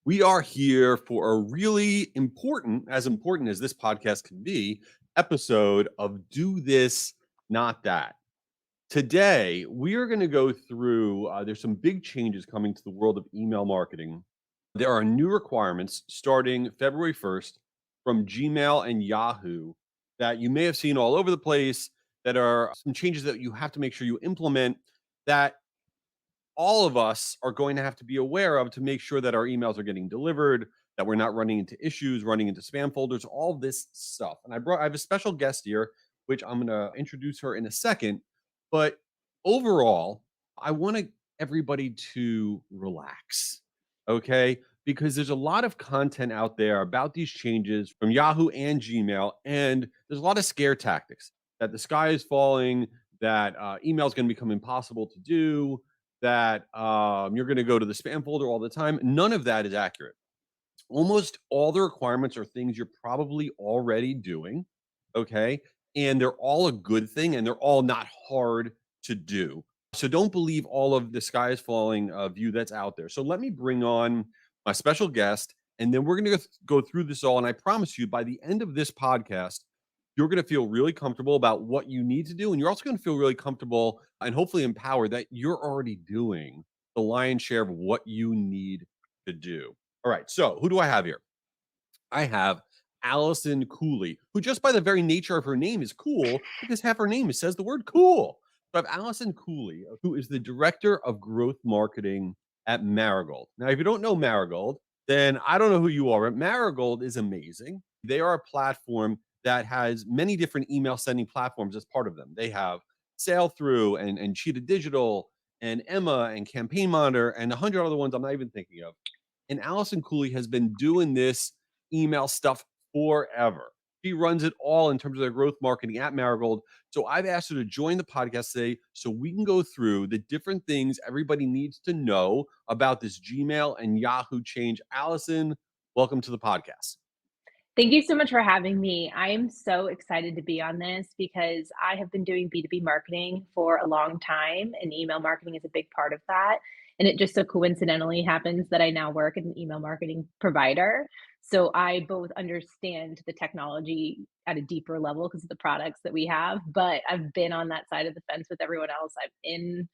We are here for a really important, as important as this podcast can be, episode of Do This, Not That. Today, we are going to go through, there's some big changes coming to the world of email marketing. There are new requirements starting February 1st from Gmail and Yahoo that you may have seen all over the place, that are some changes that you have to make sure you implement, that all of us are going to have to be aware of to make sure that our emails are getting delivered, that we're not running into issues, running into spam folders, all this stuff. And I have a special guest here, which I'm going to introduce her in a second. But overall, I want everybody to relax, okay? Because there's a lot of content out there about these changes from Yahoo and Gmail, and there's a lot of scare tactics that the sky is falling, that email is going to become impossible to do, that you're going to go to the spam folder all the time. None of that is accurate. Almost all the requirements are things you're probably already doing. Okay. And they're all a good thing and they're all not hard to do. So don't believe all of the sky is falling view that's out there. So let me bring on my special guest and then we're going to go through this all. And I promise you, by the end of this podcast, you're going to feel really comfortable about what you need to do. And you're also going to feel really comfortable and hopefully empowered that you're already doing the lion's share of what you need to do. All right. So who do I have here? I have Allison Cooley, who just by the very nature of her name is cool because half her name says the word cool. So I have Allison Cooley, who is the director of growth marketing at Marigold. Now, if you don't know Marigold, then I don't know who you are, but Marigold is amazing. They are a platform that has many different email sending platforms as part of them. They have Sail Through and Cheetah Digital and Emma and Campaign Monitor and 100 other ones I'm not even thinking of. And Allison Cooley has been doing this email stuff forever. She runs it all in terms of their growth marketing at Marigold. So I've asked her to join the podcast today so we can go through the different things everybody needs to know about this Gmail and Yahoo change. Allison, welcome to the podcast. Thank you so much for having me. I am so excited to be on this because I have been doing B2B marketing for a long time, and email marketing is a big part of that. And it just so coincidentally happens that I now work at an email marketing provider. So I both understand the technology at a deeper level because of the products that we have, but I've been on that side of the fence with everyone else. I'm in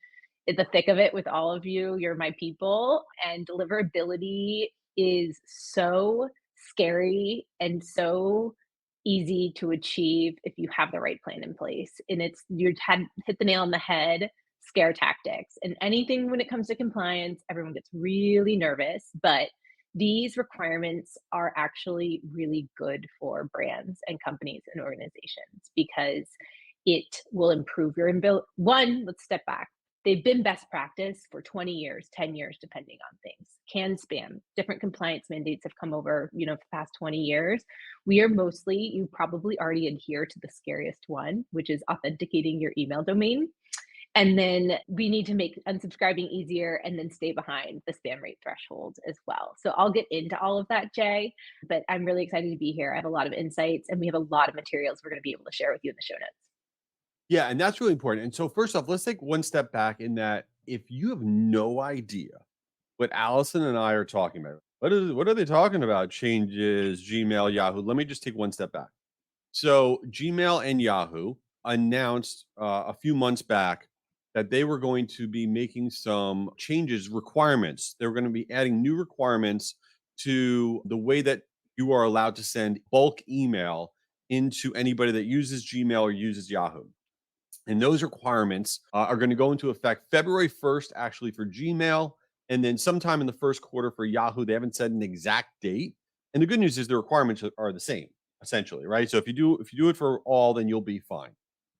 the thick of it with all of you. You're my people, and deliverability is so scary and so easy to achieve if you have the right plan in place. And it's you had hit the nail on the head, scare tactics. And anything when it comes to compliance, everyone gets really nervous, but these requirements are actually really good for brands and companies and organizations because it will improve your one, let's step back. They've been best practice for 20 years, 10 years, depending on things. Can spam, different compliance mandates have come over, the past 20 years. We are mostly, you probably already adhere to the scariest one, which is authenticating your email domain. And then we need to make unsubscribing easier and then stay behind the spam rate threshold as well. So I'll get into all of that, Jay, but I'm really excited to be here. I have a lot of insights and we have a lot of materials we're going to be able to share with you in the show notes. Yeah, and that's really important. And so first off, let's take one step back in that if you have no idea what Allison and I are talking about, what are they talking about? Changes, Gmail, Yahoo. Let me just take one step back. So Gmail and Yahoo announced a few months back that they were going to be making some changes, requirements. They were going to be adding new requirements to the way that you are allowed to send bulk email into anybody that uses Gmail or uses Yahoo. And those requirements are going to go into effect February 1st, actually, for Gmail, and then sometime in the first quarter for Yahoo. They haven't said an exact date. And the good news is the requirements are the same, essentially, right? So if you do it for all, then you'll be fine.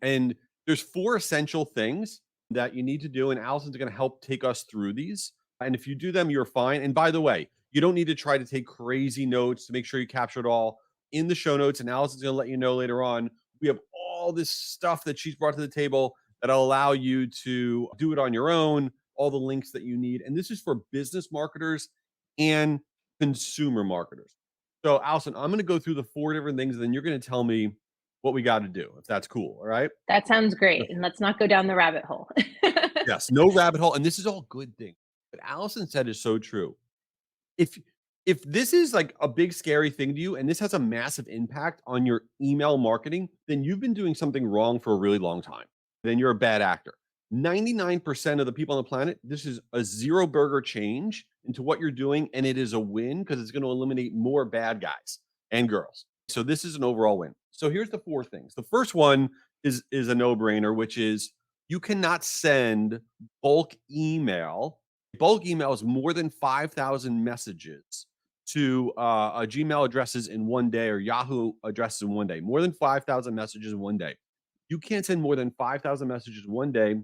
And there's four essential things that you need to do, and Allison's going to help take us through these. And if you do them, you're fine. And by the way, you don't need to try to take crazy notes to make sure you capture it all in the show notes. And Allison's going to let you know later on. We have all this stuff that she's brought to the table that'll allow you to do it on your own, all the links that you need. And this is for business marketers and consumer marketers. So, Allison, I'm going to go through the four different things, and then you're going to tell me what we got to do, if that's cool. All right. That sounds great. And let's not go down the rabbit hole. Yes, no rabbit hole. And this is all good things. But Allison said is so true. If If this is like a big scary thing to you and this has a massive impact on your email marketing, then you've been doing something wrong for a really long time. Then you're a bad actor. 99% of the people on the planet, this is a zero burger change into what you're doing. And it is a win because it's going to eliminate more bad guys and girls. So this is an overall win. So here's the four things. The first one is a no-brainer, which is you cannot send bulk email. Bulk email is more than 5,000 messages to Gmail addresses in one day or Yahoo addresses in one day. More than 5,000 messages in one day. You can't send more than 5,000 messages in one day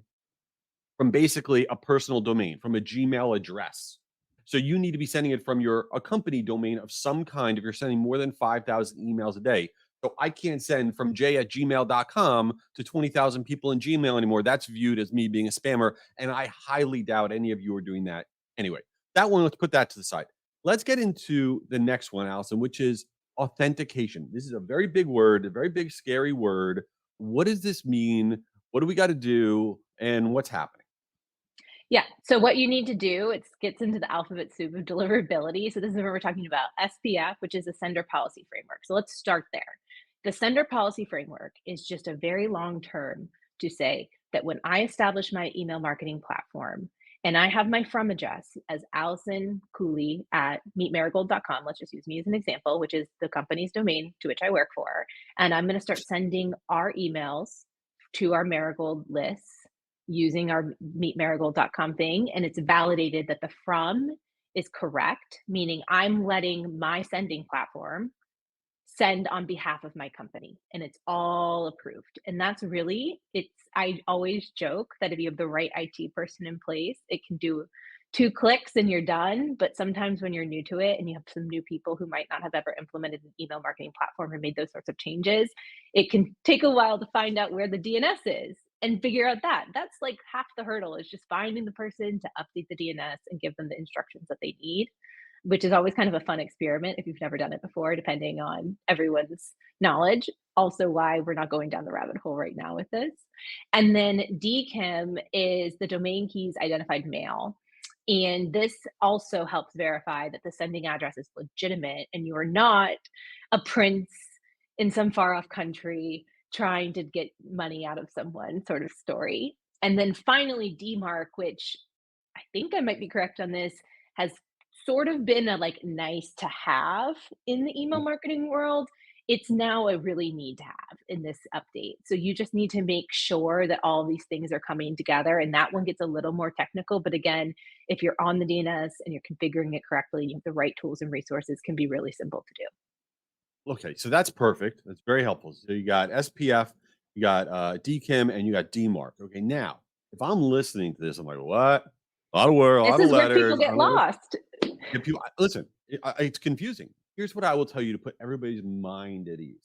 from basically a personal domain, from a Gmail address. So you need to be sending it from a company domain of some kind if you're sending more than 5,000 emails a day. So I can't send from j@gmail.com to 20,000 people in Gmail anymore. That's viewed as me being a spammer. And I highly doubt any of you are doing that. Anyway, that one, let's put that to the side. Let's get into the next one, Allison, which is authentication. This is a very big word, a very big, scary word. What does this mean? What do we got to do? And what's happening? Yeah. So what you need to do, it gets into the alphabet soup of deliverability. So this is where we're talking about SPF, which is a sender policy framework. So let's start there. The sender policy framework is just a very long term to say that when I establish my email marketing platform and I have my from address as Allison Cooley at meetmarigold.com, let's just use me as an example, which is the company's domain to which I work for. And I'm going to start sending our emails to our Marigold lists using our meetmarigold.com thing, and it's validated that the from is correct, meaning I'm letting my sending platform send on behalf of my company and it's all approved. And that's really, it's, I always joke that if you have the right IT person in place, it can do 2 clicks and you're done. But sometimes when you're new to it and you have some new people who might not have ever implemented an email marketing platform or made those sorts of changes, it can take a while to find out where the DNS is and figure out that. That's like half the hurdle, is just finding the person to update the DNS and give them the instructions that they need, which is always kind of a fun experiment if you've never done it before, depending on everyone's knowledge. Also, why we're not going down the rabbit hole right now with this. And then DKIM is the domain keys identified mail. And this also helps verify that the sending address is legitimate and you are not a prince in some far off country trying to get money out of someone sort of story. And then finally, DMARC, which I think I might be correct on this, has sort of been a like nice to have in the email marketing world. It's now a really need to have in this update. So you just need to make sure that all these things are coming together. And that one gets a little more technical. But again, if you're on the DNS and you're configuring it correctly, you have the right tools and resources, can be really simple to do. Okay, so that's perfect. That's very helpful. So you got SPF, you got DKIM, and you got DMARC. Okay, now if I'm listening to this, I'm like, what? A lot of words, a This lot of is where people letters. get lost. If you listen, it's confusing. Here's what I will tell you to put everybody's mind at ease.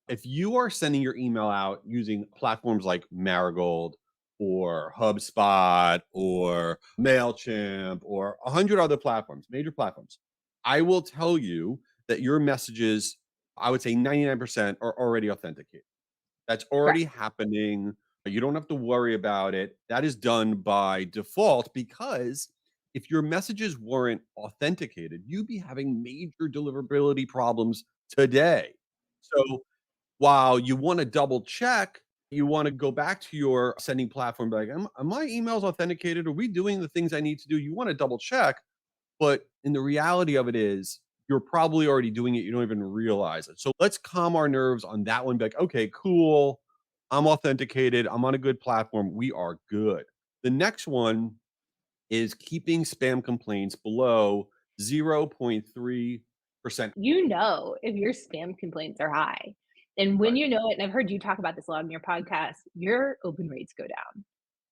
If you are sending your email out using platforms like Marigold or HubSpot or MailChimp or 100 other platforms, major platforms, I will tell you that your messages, I would say 99% are already authenticated. That's already Correct. happening. You don't have to worry about it. That is done by default because if your messages weren't authenticated, you'd be having major deliverability problems today. So while you want to double check, you want to go back to your sending platform, be like, am my emails authenticated? Are we doing the things I need to do? You want to double check. But in the reality of it is, you're probably already doing it. You don't even realize it. So let's calm our nerves on that one. Be like, okay, cool. I'm authenticated. I'm on a good platform. We are good. The next one is keeping spam complaints below 0.3%. You know if your spam complaints are high. And when Right. you know it, and I've heard you talk about this a lot in your podcast, your open rates go down.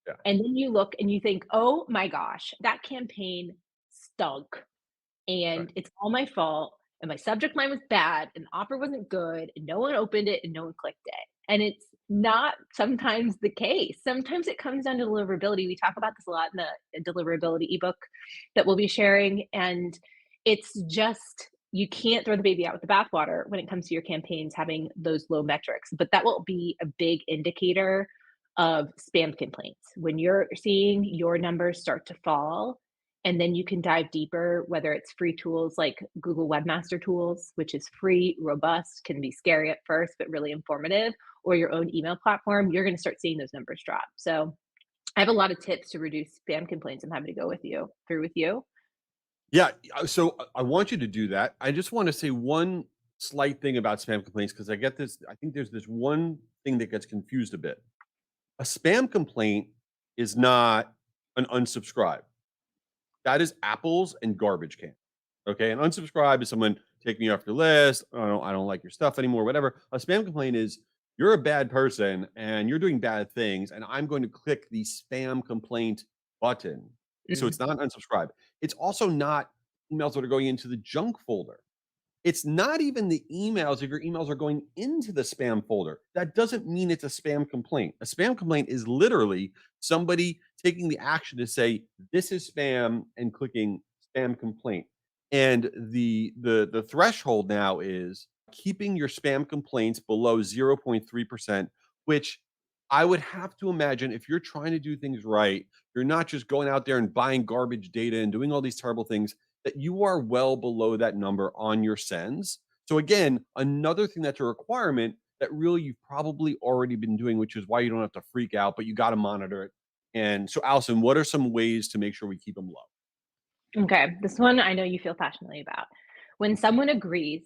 Yeah. And then you look and you think, oh my gosh, that campaign stunk. Right. And it's all my fault. And my subject line was bad, and the offer wasn't good, and no one opened it, and no one clicked it. And it's not sometimes the case. Sometimes it comes down to deliverability. We talk about this a lot in the deliverability ebook that we'll be sharing. And it's just, you can't throw the baby out with the bathwater when it comes to your campaigns having those low metrics. But that will be a big indicator of spam complaints. When you're seeing your numbers start to fall, And then you can dive deeper, whether it's free tools like Google Webmaster Tools, which is free, robust, can be scary at first, but really informative, or your own email platform, you're going to start seeing those numbers drop. So I have a lot of tips to reduce spam complaints. I'm happy to go through with you. Yeah, so I want you to do that. I just want to say one slight thing about spam complaints because I think there's this one thing that gets confused a bit. A spam complaint is not an unsubscribe. That is apples and garbage can. Okay, an unsubscribe is someone taking you off your list. I don't like your stuff anymore. Whatever. A spam complaint is you're a bad person and you're doing bad things, and I'm going to click the spam complaint button. So Mm. it's not unsubscribe. It's also not emails that are going into the junk folder. It's not even the emails if your emails are going into the spam folder. That doesn't mean it's a spam complaint. A spam complaint is literally somebody taking the action to say, "This is spam," and clicking spam complaint. And the threshold now is keeping your spam complaints below 0.3%, which I would have to imagine if you're trying to do things right, you're not just going out there and buying garbage data and doing all these terrible things that you are well below that number on your sends. So again, another thing that's a requirement that really you've probably already been doing, which is why you don't have to freak out, but you got to monitor it. And so, Allison, what are some ways to make sure we keep them low? Okay, this one I know you feel passionately about. When someone agrees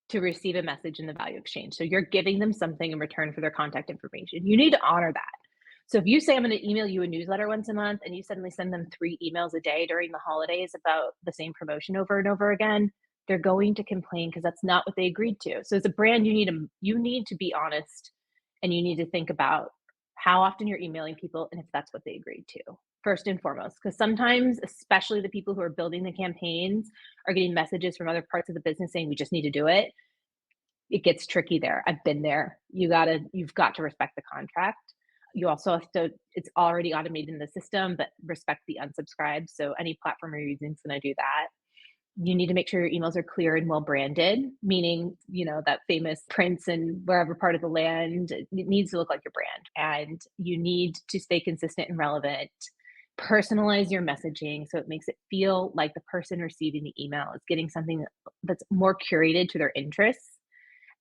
to receive a message in the value exchange, so you're giving them something in return for their contact information, you need to honor that. So if you say, I'm going to email you a newsletter once a month, and you suddenly send them 3 emails a day during the holidays about the same promotion over and over again, they're going to complain because that's not what they agreed to. So as a brand, you need to be honest, and you need to think about how often you're emailing people and if that's what they agreed to, first and foremost. Because sometimes, especially the people who are building the campaigns, are getting messages from other parts of the business saying we just need to do it. It gets tricky there. I've been there. You've got to respect the contract. You also have to, it's already automated in the system, but respect the unsubscribe. So any platform you're using is going to do that. You need to make sure your emails are clear and well branded, meaning, that famous prince in wherever part of the land, it needs to look like your brand. And you need to stay consistent and relevant. Personalize your messaging so it makes it feel like the person receiving the email is getting something that's more curated to their interests.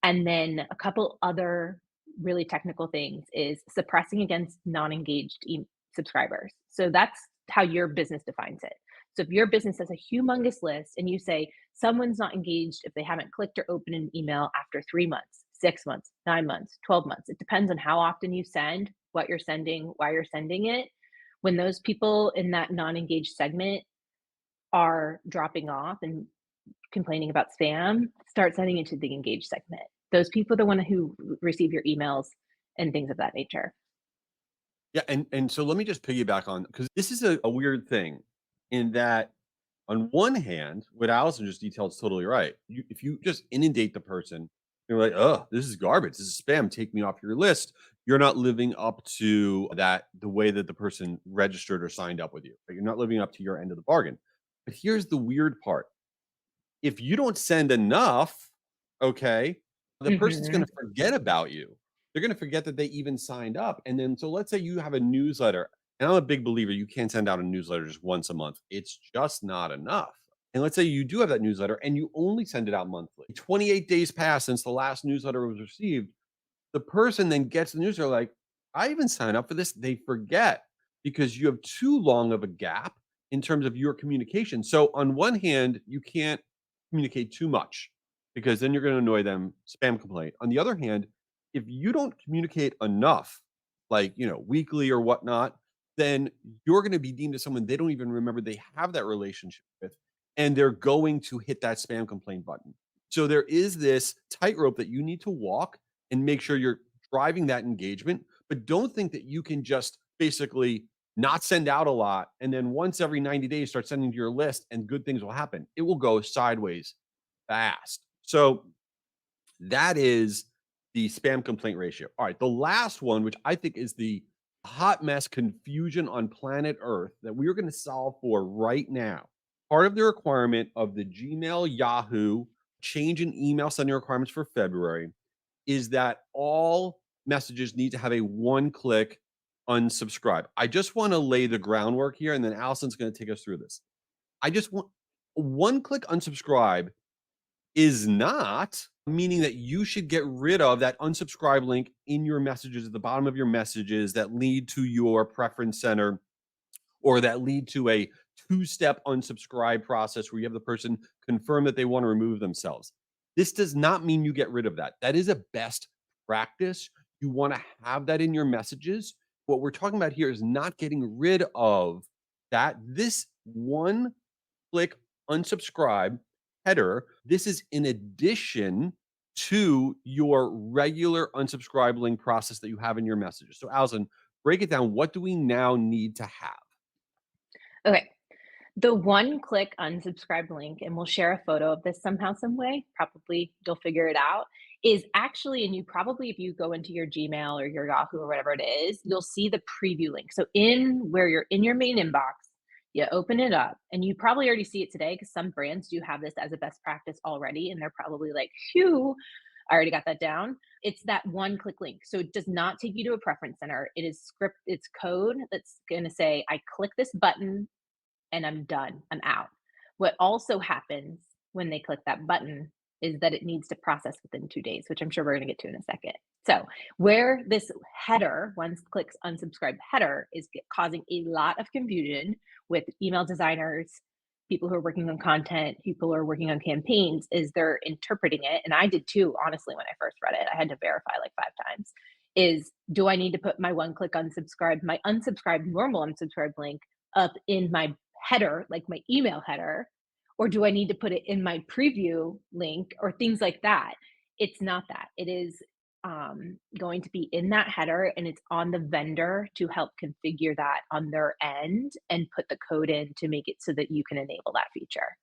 And then a couple other really technical things is suppressing against non-engaged subscribers. So that's how your business defines it. So if your business has a humongous list and you say someone's not engaged if they haven't clicked or opened an email after 3 months, 6 months, 9 months, 12 months, it depends on how often you send, what you're sending, why you're sending it. When those people in that non-engaged segment are dropping off and complaining about spam, start sending it to the engaged segment. Those people are the one who receive your emails and things of that nature. Yeah, and so let me just piggyback on because this is a weird thing in that on one hand, what Allison just detailed is totally right. If you just inundate the person, you're like, oh, this is garbage. This is spam. Take me off your list. You're not living up to that the way that the person registered or signed up with you. Right? You're not living up to your end of the bargain. But here's the weird part. If you don't send enough, okay, the person's Mhm. gonna forget about you. They're gonna forget that they even signed up, and then so let's say you have a newsletter, and I'm a big believer you can't send out a newsletter just once a month. It's just not enough. And let's say you do have that newsletter and you only send it out monthly. 28 days pass since the last newsletter was received. The person then gets the newsletter like, I even signed up for this. They forget because you have too long of a gap in terms of your communication. So on one hand, you can't communicate too much because then you're going to annoy them, spam complaint. On the other hand, if you don't communicate enough, like, weekly or whatnot, then you're going to be deemed as someone they don't even remember they have that relationship with. And they're going to hit that spam complaint button. So there is this tightrope that you need to walk and make sure you're driving that engagement, but don't think that you can just basically not send out a lot and then once every 90 days start sending to your list and good things will happen. It will go sideways fast. So that is the spam complaint ratio. All right, the last one, which I think is the hot mess confusion on planet Earth that we are going to solve for right now. Part of the requirement of the Gmail Yahoo change in email sending requirements for February is that all messages need to have a one-click unsubscribe. I just want to lay the groundwork here, and then Allison's going to take us through this. I just want one click unsubscribe is not meaning that you should get rid of that unsubscribe link in your messages at the bottom of your messages that lead to your preference center or that lead to a two-step unsubscribe process where you have the person confirm that they want to remove themselves. This does not mean you get rid of that. That is a best practice. You want to have that in your messages. What we're talking about here is not getting rid of that. This one click unsubscribe header, this is in addition to your regular unsubscribe link process that you have in your messages. So, Allison, break it down. What do we now need to have? Okay. The one click unsubscribe link, and we'll share a photo of this somehow, some way, probably you'll figure it out, is actually, and you probably, if you go into your Gmail or your Yahoo or whatever it is, you'll see the preview link. So in where you're in your main inbox, you open it up and you probably already see it today because some brands do have this as a best practice already. And they're probably like, phew, I already got that down. It's that one click link. So it does not take you to a preference center. It is script, it's code that's going to say, I click this button and I'm done. I'm out. What also happens when they click that button is that it needs to process within 2 days, which I'm sure we're going to get to in a second. So, where this header, once clicks unsubscribe header, is causing a lot of confusion with email designers, people who are working on content, people who are working on campaigns, is they're interpreting it. And I did too, honestly, when I first read it. I had to verify like 5 times. Is do I need to put my one click unsubscribe, my unsubscribe, normal unsubscribe link up in my header, like my email header, or do I need to put it in my preview link or things like that? It's not that. It is going to be in that header and it's on the vendor to help configure that on their end and put the code in to make it so that you can enable that feature.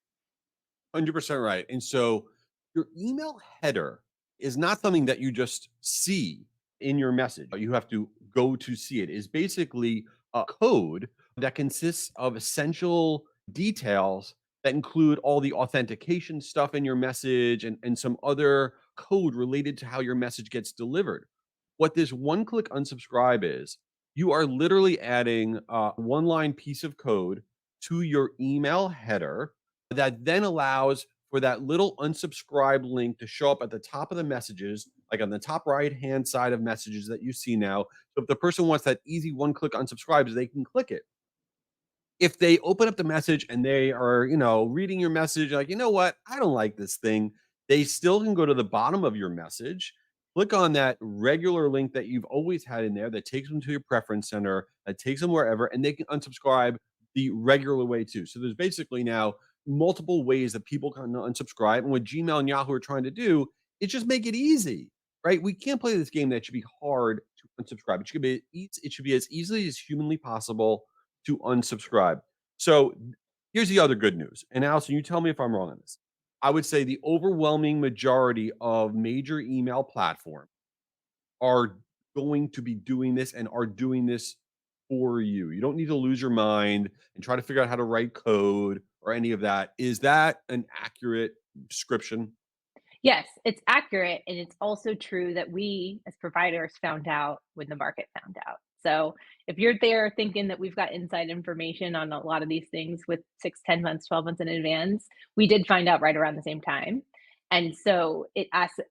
100% right. And so your email header is not something that you just see in your message. You have to go to see it. Is basically a code that consists of essential details that include all the authentication stuff in your message and some other code related to how your message gets delivered. What this one click unsubscribe is, you are literally adding a one line piece of code to your email header that then allows for that little unsubscribe link to show up at the top of the messages, like on the top right hand side of messages that you see now. So if the person wants that easy one click unsubscribes, they can click it. If they open up the message and they are, reading your message, like, you know what, I don't like this thing, they still can go to the bottom of your message, click on that regular link that you've always had in there that takes them to your preference center, that takes them wherever, and they can unsubscribe the regular way too. So there's basically now multiple ways that people can unsubscribe. And what Gmail and Yahoo are trying to do is just make it easy, right? We can't play this game that should be hard to unsubscribe. It should be as easily as humanly possible to unsubscribe. So here's the other good news. And Allison, you tell me if I'm wrong on this. I would say the overwhelming majority of major email platforms are going to be doing this and are doing this for you. You don't need to lose your mind and try to figure out how to write code or any of that. Is that an accurate description? Yes, it's accurate. And it's also true that we as providers found out when the market found out. So if you're there thinking that we've got inside information on a lot of these things with 6, 10 months, 12 months in advance, we did find out right around the same time. And so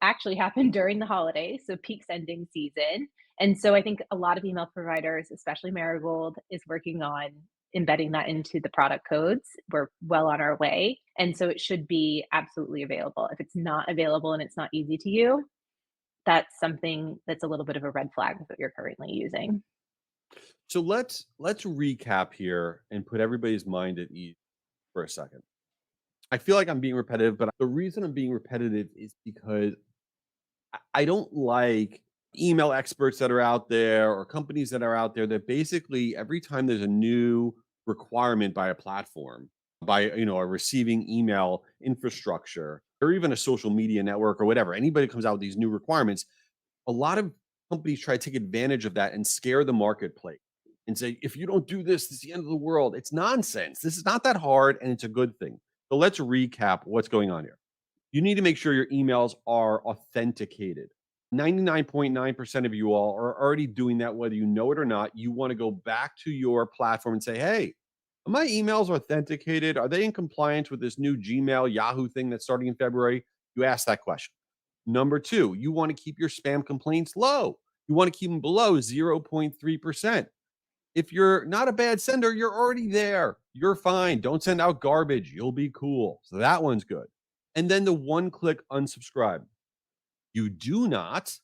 actually happened during the holidays, so peak sending season. And so I think a lot of email providers, especially Marigold, is working on embedding that into the product codes. We're well on our way. And so it should be absolutely available. If it's not available and it's not easy to you, that's something that's a little bit of a red flag with what you're currently using. So let's recap here and put everybody's mind at ease for a second. I feel like I'm being repetitive, but the reason I'm being repetitive is because I don't like email experts that are out there or companies that are out there that basically every time there's a new requirement by a platform, by a receiving email infrastructure or even a social media network or whatever, anybody comes out with these new requirements, a lot of companies try to take advantage of that and scare the marketplace and say, if you don't do this, it's the end of the world. It's nonsense. This is not that hard and it's a good thing. So let's recap what's going on here. You need to make sure your emails are authenticated. 99.9% of you all are already doing that, whether you know it or not. You want to go back to your platform and say, hey, Are my emails authenticated? Are they in compliance with this new Gmail, Yahoo thing that's starting in February? You ask that question. Number two, you want to keep your spam complaints low. You want to keep them below 0.3%. If you're not a bad sender, you're already there. You're fine. Don't send out garbage. You'll be cool. So that one's good. And then the one click unsubscribe. You do not,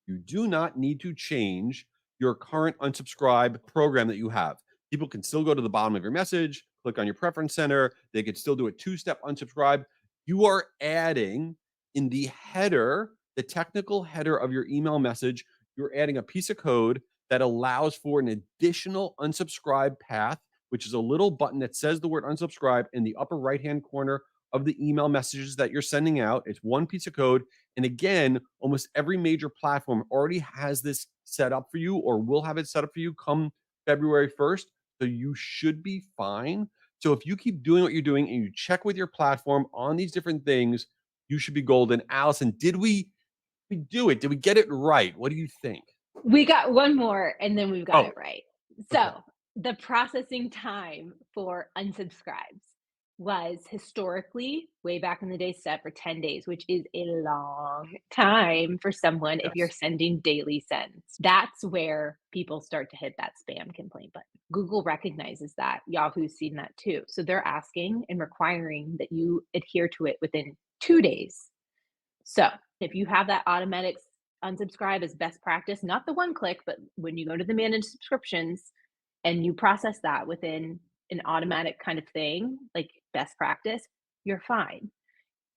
you do not need to change your current unsubscribe program that you have. People can still go to the bottom of your message, click on your preference center. They could still do a two-step unsubscribe. You are adding in the header, the technical header of your email message, you're adding a piece of code that allows for an additional unsubscribe path, which is a little button that says the word unsubscribe in the upper right-hand corner of the email messages that you're sending out. It's one piece of code. And again, almost every major platform already has this set up for you or will have it set up for you come February 1st. So you should be fine. So if you keep doing what you're doing and you check with your platform on these different things, you should be golden. Allison, did we do it? Did we get it right? What do you think? We got one more and then we've got Oh, it right. okay. So, the processing time for unsubscribes was historically way back in the day set for 10 days, which is a long time for someone if you're Yes. sending daily sends. That's where people start to hit that spam complaint button. Google recognizes that. Yahoo's seen that too. So they're asking and requiring that you adhere to it within 2 days. So if you have that automatic unsubscribe as best practice, not the one click, but when you go to the manage subscriptions and you process that within an automatic kind of thing, like best practice, you're fine.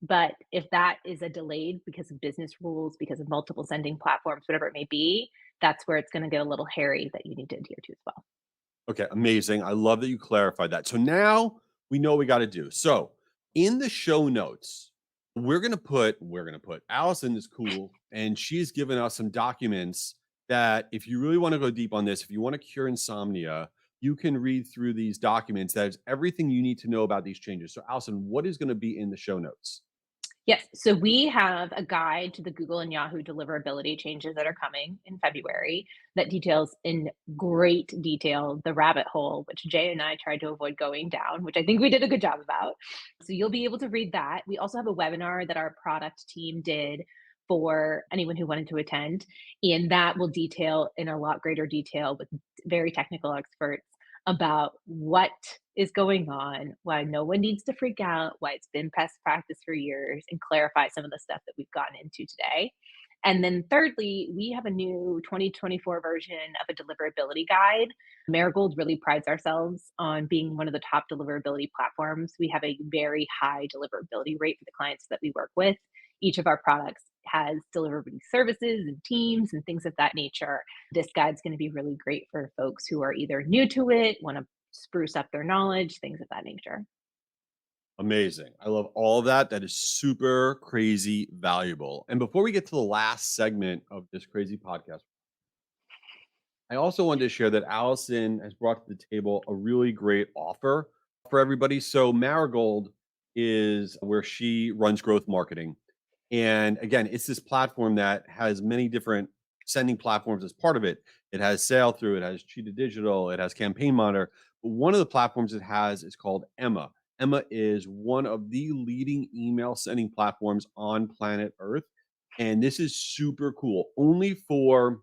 But if that is a delayed because of business rules, because of multiple sending platforms, whatever it may be, that's where it's going to get a little hairy that you need to adhere to as well. Okay, amazing. I love that you clarified that. So now we know what we got to do. So in the show notes, we're gonna put Allison is cool, and she's given us some documents that if you really want to go deep on this, if you want to cure insomnia, you can read through these documents. That is everything you need to know about these changes. So Allison, what is going to be in the show notes? Yes. So we have a guide to the Google and Yahoo deliverability changes that are coming in February that details in great detail the rabbit hole, which Jay and I tried to avoid going down, which I think we did a good job about. So you'll be able to read that. We also have a webinar that our product team did for anyone who wanted to attend. And that will detail in a lot greater detail with very technical experts about what is going on, why no one needs to freak out, why it's been best practice for years, and clarify some of the stuff that we've gotten into today. And then thirdly, we have a new 2024 version of a deliverability guide. Marigold really prides ourselves on being one of the top deliverability platforms. We have a very high deliverability rate for the clients that we work with. Each of our products has deliverability services and teams and things of that nature. This guide's going to be really great for folks who are either new to it, want to spruce up their knowledge, things of that nature. Amazing. I love all of that. That is super crazy valuable. And before we get to the last segment of this crazy podcast, I also wanted to share that Allison has brought to the table a really great offer for everybody. So Marigold is where she runs growth marketing. And again, it's this platform that has many different sending platforms as part of it. It has Sale Through, it has Cheetah Digital, it has Campaign Monitor. But one of the platforms it has is called Emma. Emma is one of the leading email sending platforms on planet Earth. And this is super cool. Only for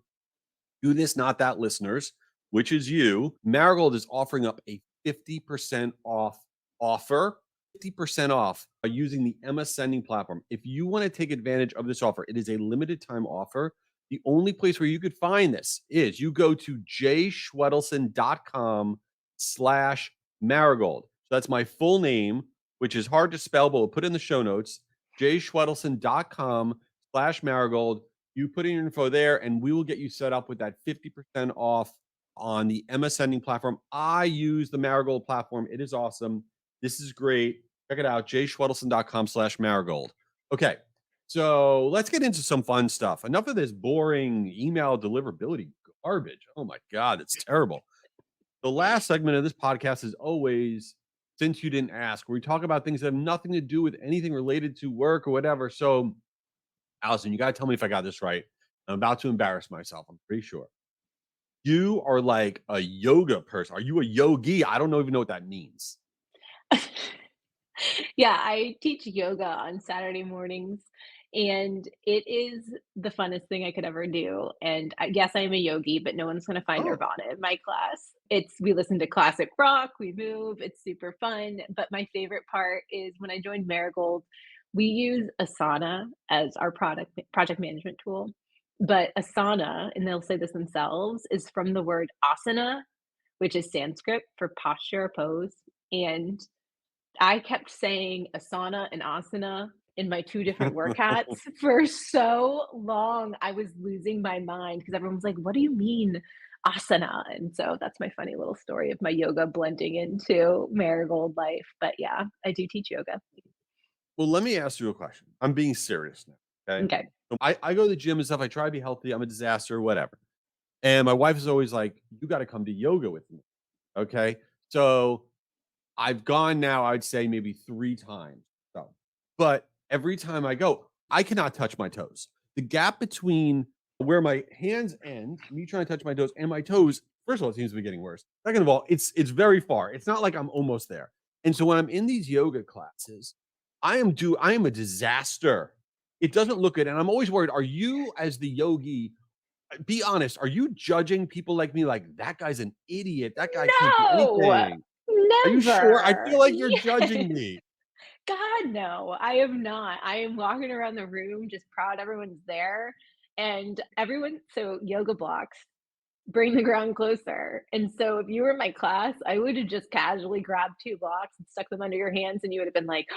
Do This Not That listeners, which is you, Marigold is offering up a 50% off offer, 50% off by using the Emma Sending platform. If you want to take advantage of this offer, it is a limited time offer. The only place where you could find this is you go to jschwedelson.com/marigold. So that's my full name, which is hard to spell, but we'll put in the show notes. jschwedelson.com/marigold. You put in your info there, and we will get you set up with that 50% off on the Emma Sending platform. I use the Marigold platform. It is awesome. This is great. Check it out, jschwedelson.com/marigold. Okay, so let's get into some fun stuff. Enough of this boring email deliverability garbage. Oh my God, it's terrible. The last segment of this podcast is always, since you didn't ask, where we talk about things that have nothing to do with anything related to work or whatever. So Allison, you got to tell me if I got this right. I'm about to embarrass myself. I'm pretty sure. You are like a yoga person. Are you a yogi? I don't even know what that means. Yeah, I teach yoga on Saturday mornings, and it is the funnest thing I could ever do. And yes, I am a yogi, but no one's going to find Oh, Nirvana in my class. We listen to classic rock, we move, it's super fun. But my favorite part is when I joined Marigold, we use Asana as our project management tool. But Asana, and they'll say this themselves, is from the word asana, which is Sanskrit for posture or pose. And I kept saying Asana and Asana in my 2 different work hats for so long, I was losing my mind because everyone was like, "What do you mean asana?" And so that's my funny little story of my yoga blending into Marigold life, but yeah, I do teach yoga. well, let me ask you a question. I'm being serious now. Okay. Okay. So I go to the gym and stuff. I try to be healthy. I'm a disaster, whatever. And my wife is always like, you got to come to yoga with me. Okay. So I've gone now, I'd say maybe 3 times. So, but every time I go, I cannot touch my toes. The gap between where my hands end, me trying to touch my toes and my toes, first of all, it seems to be getting worse. Second of all, it's very far. It's not like I'm almost there. And so when I'm in these yoga classes, I am a disaster. It doesn't look good. And I'm always worried, are you as the yogi, be honest, are you judging people like me like that guy's an idiot? That guy can't do No! anything. Are you sure? I Never! feel like you're judging Yes. me. God, no, I am not. I am walking around the room just proud everyone's there, and everyone so yoga blocks bring the ground closer. And so if you were in my class, I would have just casually grabbed 2 blocks and stuck them under your hands, and you would have been like,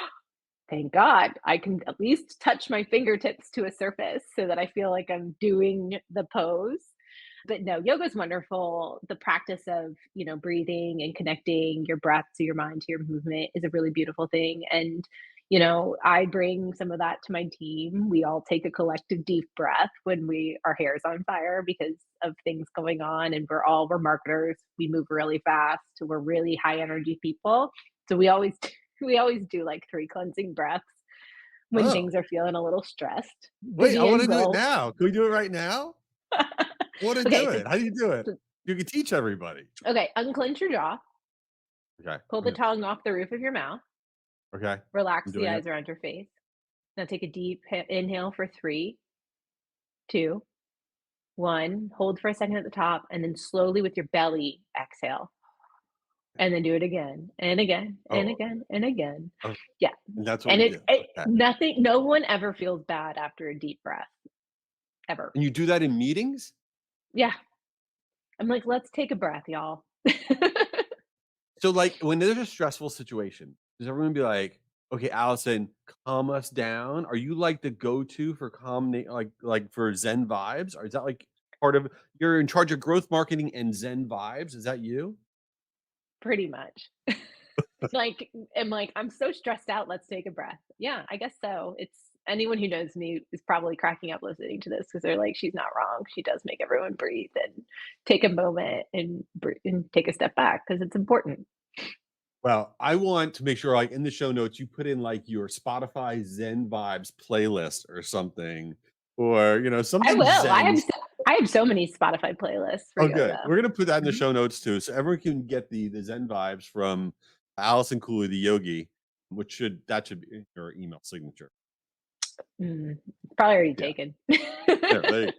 "Thank God, I can at least touch my fingertips to a surface so that I feel like I'm doing the pose." But no, yoga's wonderful. The practice of, breathing and connecting your breath to your mind, to your movement is a really beautiful thing. And, I bring some of that to my team. We all take a collective deep breath when our hair's on fire because of things going on. And we're marketers. We move really fast. We're really high energy people. So we always do like 3 cleansing breaths when Oh, things are feeling a little stressed. wait, I Busy wanna end do it goal. now. Can we do it right now? I wanna Okay, do it. How do you do it? You can teach everybody. okay, unclench your jaw. Okay. Pull the tongue off the roof of your mouth. Okay. I'm Relax the doing it. eyes around your face. Now take a deep inhale for 3, 2, 1. Hold for a second at the top, and then slowly with your belly exhale, and then do it again and again and Oh, again and again. okay. Yeah, And that's what and we do. Okay. no one ever feels bad after a deep breath, ever. And you do that in meetings? Yeah, I'm like, let's take a breath, y'all. So, like, when there's a stressful situation, does everyone be like, "Okay, Allison, calm us down"? Are you like the go-to for like for Zen vibes? Or is that like part of you're in charge of growth marketing and Zen vibes? Is that you? Pretty much. Like, I'm like, "I'm so stressed out, let's take a breath." Yeah, I guess so. It's anyone who knows me is probably cracking up listening to this because 'cause they're like, "She's not wrong. She does make everyone breathe and take a moment and and take a step back because it's important." Well, I want to make sure, like, in the show notes, you put in, like, your Spotify Zen Vibes playlist or something, or, I something will. Zen. I have so many Spotify playlists for Oh, good. yoga. We're gonna put that in the Mhm. show notes too, so everyone can get the Zen Vibes from Allison Cooley, the yogi, that should be in your email signature. Probably already Yeah. taken. There you go.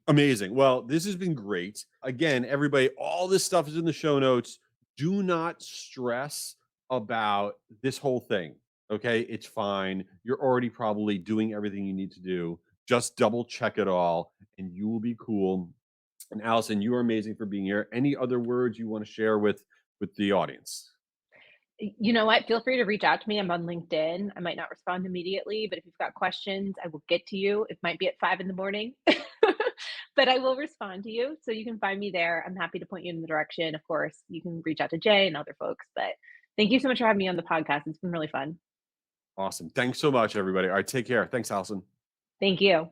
Amazing. Well, this has been great. Again, everybody, all this stuff is in the show notes. Do not stress about this whole thing. Okay. It's fine. You're already probably doing everything you need to do. Just double check it all and you will be cool. And Allison, you are amazing for being here. Any other words you want to share with the audience? You know what? Feel free to reach out to me. I'm on LinkedIn. I might not respond immediately, but if you've got questions, I will get to you. It might be at 5 in the morning, but I will respond to you. So you can find me there. I'm happy to point you in the direction. Of course, you can reach out to Jay and other folks. But thank you so much for having me on the podcast. It's been really fun. Awesome. Thanks so much, everybody. All right. Take care. Thanks, Allison. Thank you.